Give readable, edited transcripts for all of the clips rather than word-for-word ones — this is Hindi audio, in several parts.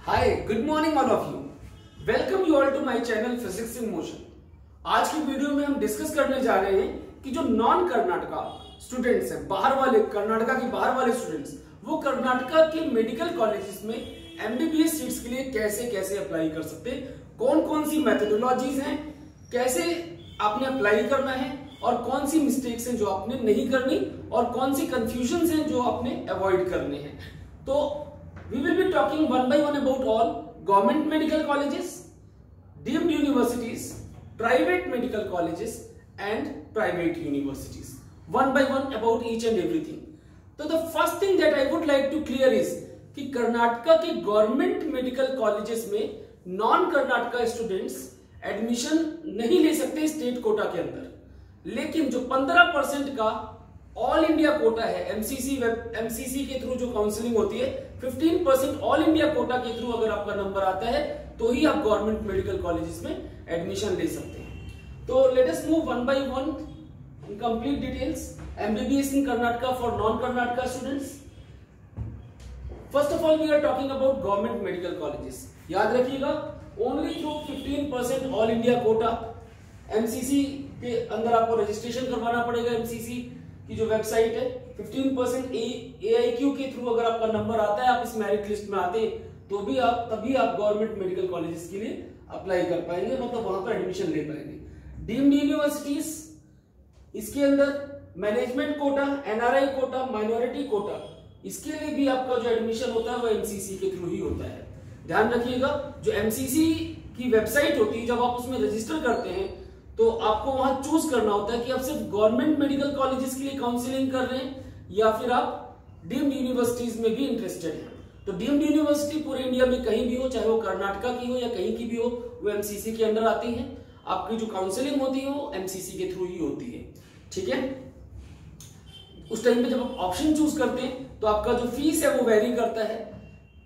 Hi, good morning all of you. Welcome you all to my channel physics in motion. आज की वीडियो में हम डिस्कस करने जा रहे हैं कि जो नॉन कर्नाटका स्टूडेंट्स हैं, बाहर वाले, कर्नाटका के बाहर वाले स्टूडेंट्स, वो कर्नाटका के मेडिकल कॉलेजेस में एमबीबीएस सीट्स के लिए कैसे कैसे अप्लाई कर सकते हैं, कौन कौन सी मेथोडोलॉजीज हैं, कैसे आपने अप्लाई करना है और कौन सी मिस्टेक्स हैं जो आपने नहीं करनी और कौन सी कंफ्यूजन हैं जो आपने अवॉइड करने हैं। तो we will be talking one by one about all government medical colleges, deemed universities, private medical colleges and private universities, one by one about each and everything. So the first thing that I would like to clear is कि कर्नाटका के गवर्नमेंट मेडिकल कॉलेजेस में नॉन कर्नाटका स्टूडेंट्स एडमिशन नहीं ले सकते स्टेट कोटा के अंदर, लेकिन जो 15% का ऑल इंडिया कोटा है एमसीसी के थ्रू जो काउंसलिंग होती है, 15% ऑल इंडिया कोटा के थ्रू अगर आपका नंबर आता है तो ही आप गवर्नमेंट मेडिकल कॉलेजेस में एडमिशन ले सकते हैं। तो let us move one by one in complete details. MBBS in Karnataka for non Karnataka students. First of all we are talking about government medical colleges. याद रखिएगा, only through 15% all India quota MCC के अंदर आपको रजिस्ट्रेशन करवाना पड़ेगा। एमसीसी की जो वेबसाइट है, 15% AIQ के थ्रू अगर आपका नंबर आता है, आप इस मेरिट लिस्ट में आते तो भी तभी आप गवर्नमेंट मेडिकल कॉलेजेस के लिए अप्लाई कर पाएंगे, मतलब वहां पर एडमिशन ले पाएंगे। डीम्ड यूनिवर्सिटीज, इसके अंदर management quota, NRI quota, minority quota, इसके लिए भी आपका जो एडमिशन होता है वो MCC के थ्रू ही होता है। ध्यान रखिएगा, जो MCC की वेबसाइट होती है, जब आप उसमें रजिस्टर करते हैं तो आपको वहां चूज करना होता है कि आप सिर्फ गवर्नमेंट मेडिकल कॉलेजेस के लिए काउंसलिंग कर रहे हैं या फिर आप डीम्ड यूनिवर्सिटीज में भी इंटरेस्टेड हैं। तो डीम्ड यूनिवर्सिटी पूरे इंडिया में कहीं भी हो, चाहे वो कर्नाटका की हो या कहीं की भी हो, वो एमसीसी के अंदर आती है। आपकी जो काउंसलिंग होती है वो एमसीसी के थ्रू ही होती है, ठीक है। उस टाइम पे जब आप ऑप्शन चूज करते हैं तो आपका जो फीस है वो वेरी करता है।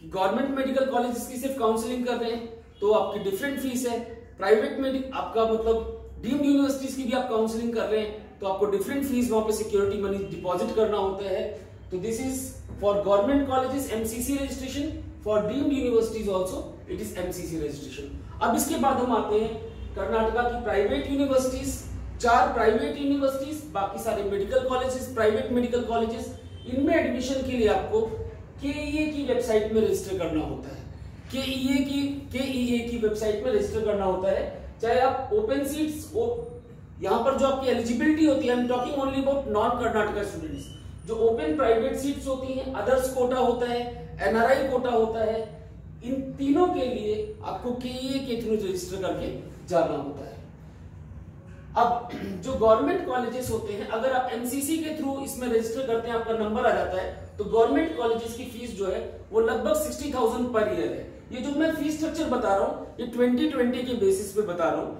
गवर्नमेंट मेडिकल कॉलेजेस की सिर्फ काउंसलिंग कर रहे हैं तो आपकी डिफरेंट फीस है। प्राइवेट में आपका मतलब डीम्ड यूनिवर्सिटीज की भी आप काउंसलिंग कर रहे हैं तो आपको डिफरेंट फीस, वहां पे सिक्योरिटी मनी डिपॉजिट करना होता है। तो this is for government colleges MCC registration, for deemed universities also it is MCC registration. अब इसके बाद हम आते हैं कर्नाटका की प्राइवेट यूनिवर्सिटीज। 4 प्राइवेट यूनिवर्सिटीज, बाकी सारे medical colleges, private medical colleges, इनमें एडमिशन के लिए आपको KEA की वेबसाइट में रजिस्टर करना होता है। KEA की वेबसाइट में रजिस्टर करना होता है। चाहे आप ओपन सीट्स, यहां पर जो आपकी एलिजिबिलिटी होती है, आई am talking only about non Karnataka students, जो ओपन प्राइवेट सीट्स होती हैं, अदर्स कोटा होता है, NRI कोटा होता है, इन तीनों के लिए आपको KEA के थ्रू रजिस्टर करके जाना होता है। अब जो गवर्नमेंट कॉलेजेस होते हैं, अगर आप एमसीसी के थ्रू इसमें रजिस्टर करते हैं, आपका नंबर आ जाता है, तो गवर्नमेंट कॉलेजेस की फीस जो है वो लगभग 60,000 पर ईयर है। ये जो मैं फीस स्ट्रक्चर बता रहा हूँ ये 2020 के बेसिस पे बता रहा हूँ।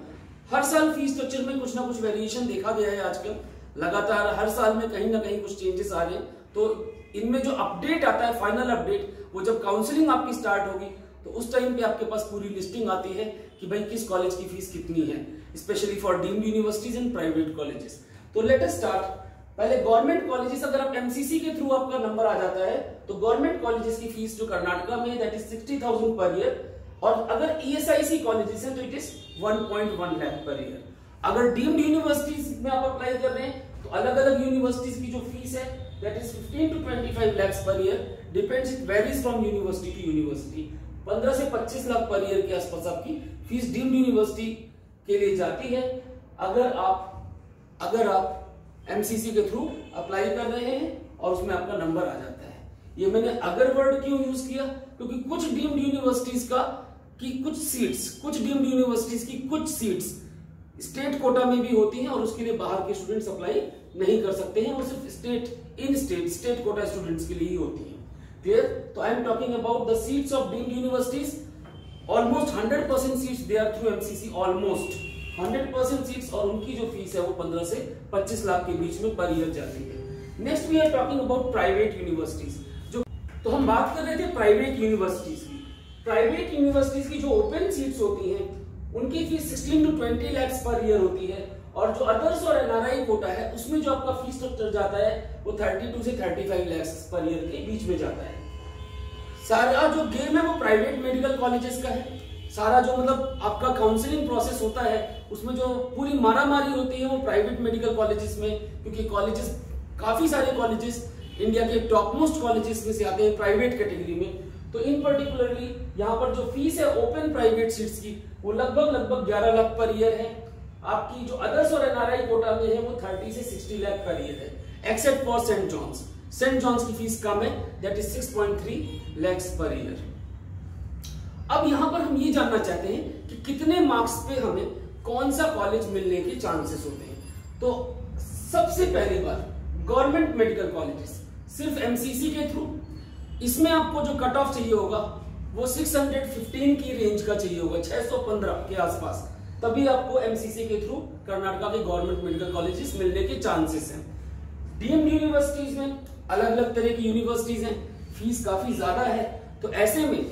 हर साल फीस स्ट्रक्चर में कुछ ना कुछ वेरिएशन देखा गया है। आजकल लगातार हर साल में कहीं ना कहीं कुछ चेंजेस आ रहे हैं। तो इनमें जो अपडेट आता है, फाइनल अपडेट, वो जब काउंसलिंग आपकी स्टार्ट होगी तो उस टाइम पे आपके पास पूरी लिस्टिंग आती है कि भाई किस कॉलेज की फीस कितनी है, specially for deemed universities and private colleges. तो लेट अस स्टार्ट। पहले गवर्नमेंट कॉलेजेस, अगर आप एमसीसी के थ्रू आपका नंबर आ जाता है तो गवर्नमेंट कॉलेजेस की फीस जो कर्नाटका में दैट इज 60,000 पर ईयर, और अगर ESIC कॉलेजेस हैं तो it is 1.1 lakh per year. अगर डीम्ड यूनिवर्सिटीज में आप अप्लाई कर रहे हैं तो अलग अलग यूनिवर्सिटीज की जो फीस है that is 15 to 25 lakhs per year, depends, it varies from university to university. 15 से 25 लाख पर ईयर के आसपास आपकी फीस डीम्ड यूनिवर्सिटी के लिए जाती है अगर आप एमसीसी के थ्रू अप्लाई कर रहे हैं और उसमें आपका नंबर आ जाता है। ये मैंने अगर वर्ड क्यों यूज किया, क्योंकि कुछ डीम्ड यूनिवर्सिटीज कुछ डीम्ड यूनिवर्सिटीज की कुछ सीट्स स्टेट कोटा में भी होती हैं और उसके लिए बाहर के स्टूडेंट्स अप्लाई नहीं कर सकते हैं, वो सिर्फ स्टेट कोटा स्टूडेंट्स के लिए ही होती है। क्लियर? तो I am talking about the seats of deemed universities. Almost 100% seats they are through MCC, almost 100% seats, और उनकी जो फीस है वो 15 से 25 लाख के बीच में पर ईयर जाती है। Next we are talking about private universities. तो हम बात कर रहे थे प्राइवेट यूनिवर्सिटीज की। प्राइवेट यूनिवर्सिटीज की जो ओपन सीट्स होती हैं उनकी fees 16 to 20 lakhs per year होती है, और जो अदर्स और NRI कोटा है उसमें जो आपका फीस स्ट्रक्चर जाता है वो 32 से 35 lakhs पर ईयर के बीच में जाता है। सारा जो गेम है वो प्राइवेट मेडिकल कॉलेजेस का है। सारा जो मतलब आपका काउंसलिंग प्रोसेस होता है उसमें जो पूरी मारामारी होती है वो प्राइवेट मेडिकल कॉलेजेस में, क्योंकि कॉलेजेस काफी सारे कॉलेजेस इंडिया के टॉप मोस्ट कॉलेजेस में से आते हैं प्राइवेट कैटेगरी में। तो इन पर्टिकुलरली यहाँ पर जो फीस है ओपन प्राइवेट सीट्स की वो लगभग 11 लाख पर ईयर है। आपकी जो अदर्स और एनआरआई कोटा में है वो 30 से 60 लाख पर ईयर है, except for saint John's. Saint John's की फीस कम है, that is 6.3 lakh per year. अब यहां पर हम ये जानना चाहते हैं कि कितने मार्क्स पे हमें कौन सा कॉलेज मिलने के चांसेस होते हैं। तो सबसे पहली बार गवर्नमेंट मेडिकल कॉलेजेस सिर्फ एमसीसी के थ्रू, इसमें आपको जो कट ऑफ चाहिए होगा वो 615 की रेंज का चाहिए होगा, 615 के आसपास, तभी आपको एमसीसी के थ्रू कर्नाटका के गवर्नमेंट मेडिकल कॉलेजेस मिलने के चांसेस हैं। डीम्ड यूनिवर्सिटीज में अलग अलग तरह की यूनिवर्सिटीज हैं, फीस काफी ज्यादा है, तो ऐसे में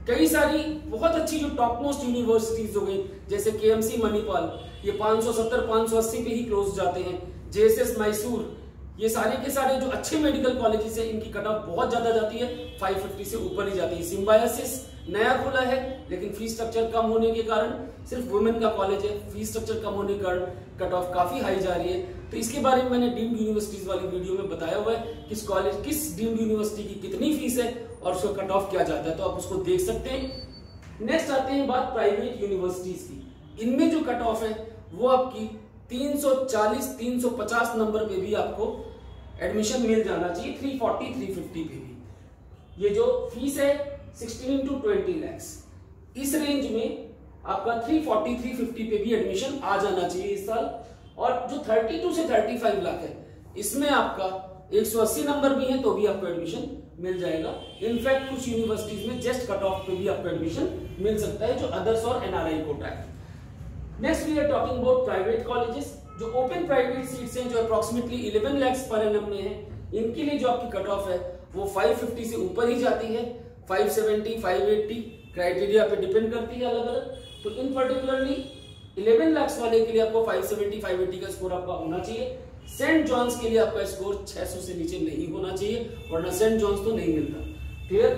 कई सारी बहुत अच्छी जो टॉप मोस्ट यूनिवर्सिटीज हो गई जैसे केएमसी मणिपाल, ये 570-580 पे ही क्लोज जाते हैं। जेएसएस मैसूर, ये सारे के सारे जो अच्छे मेडिकल कॉलेजेस हैं इनकी कट ऑफ बहुत ज्यादा जाती है, 550 से ऊपर ही जाती है। सिम्बायोसिस नया खुला है लेकिन फीस स्ट्रक्चर कम होने के कारण, सिर्फ वुमेन का कॉलेज है, फीस स्ट्रक्चर कम होने के कारण कट ऑफ काफी हाई जा रही है। तो इसके बारे में मैंने डीम्ड यूनिवर्सिटीज वाली वीडियो में बताया हुआ है किस डीम्ड यूनिवर्सिटी की कितनी फीस है और उसका कट ऑफ क्या जाता है, तो आप उसको देख सकते हैं। नेक्स्ट आते हैं बात प्राइवेट यूनिवर्सिटीज की। इनमें जो कट ऑफ है वो आपकी 340-350 नंबर पे भी आपको एडमिशन मिल जाना चाहिए, 340-350 पे भी। ये जो फीस है 16 to 20 lakhs, इस रेंज में आपका 340-350 पे भी एडमिशन आ जाना चाहिए इस साल। और जो 32 से 35 लाख है इसमें आपका 180 नंबर भी है तो भी आपको एडमिशन मिल जाएगा। इनफैक्ट कुछ यूनिवर्सिटीज में जस्ट कट ऑफ पे भी आपको एडमिशन मिल सकता है जो अदर्स और एनआरआई कोटा है। Next we are talking about private colleges. जो ओपन प्राइवेट सीट्स हैं जो अप्रोक्सीमेटली 11 लाख पर एनम में है, इनके लिए जो आपकी कट ऑफ है वो 550 से ऊपर ही जाती है, 570, 580 क्राइटेरिया पे डिपेंड करती है अलग अलग। तो इन पर्टिकुलरली 11 लाख वाले के लिए आपको 570, 580 का स्कोर आपका होना चाहिए। सेंट जॉन्स के लिए आपका स्कोर 600 से नीचे नहीं होना चाहिए, वरना सेंट जॉन्स तो नहीं मिलता। क्लियर?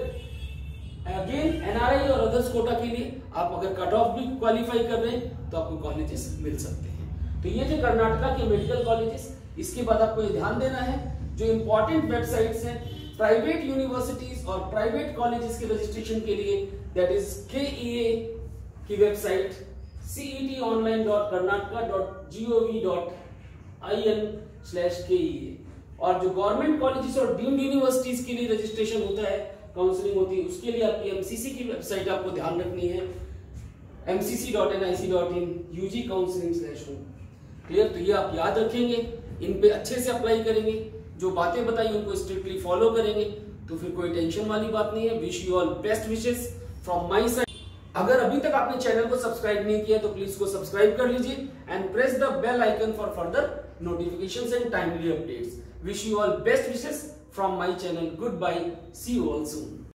अगेन एनआरआई और अदर्स कोटा के लिए आप अगर कट ऑफ भी क्वालिफाई कर रहे हैं तो आपको कॉलेजेस मिल सकते हैं। तो ये थे कर्नाटका के मेडिकल कॉलेजेस। इसके बाद आपको ये ध्यान देना है जो इंपॉर्टेंट वेबसाइट्स हैं प्राइवेट यूनिवर्सिटीज और प्राइवेट कॉलेजेस के रजिस्ट्रेशन के लिए, दैट इज KEA की वेबसाइट cetonline.karnataka.gov.in/KEA। और जो गवर्नमेंट कॉलेजेस और डीम्ड यूनिवर्सिटीज के लिए रजिस्ट्रेशन होता है, काउंसलिंग होती है, उसके लिए आपकी एमसीसी की वेबसाइट आपको ध्यान रखनी है, mcc.nic.in UG counseling/home। क्लियर? तो ये आप याद रखेंगे, इन पे अच्छे से अप्लाई करेंगे, जो बातें बताई उनको स्ट्रिक्टली फॉलो करेंगे तो फिर कोई टेंशन वाली बात नहीं है। Wish you all best wishes from my side. अगर अभी तक आपने चैनल को सब्सक्राइब नहीं किया तो प्लीज को सब्सक्राइब कर लीजिए and press the bell icon for further notifications and timely updates. Wish you all best wishes from my channel. Good bye, see you all soon.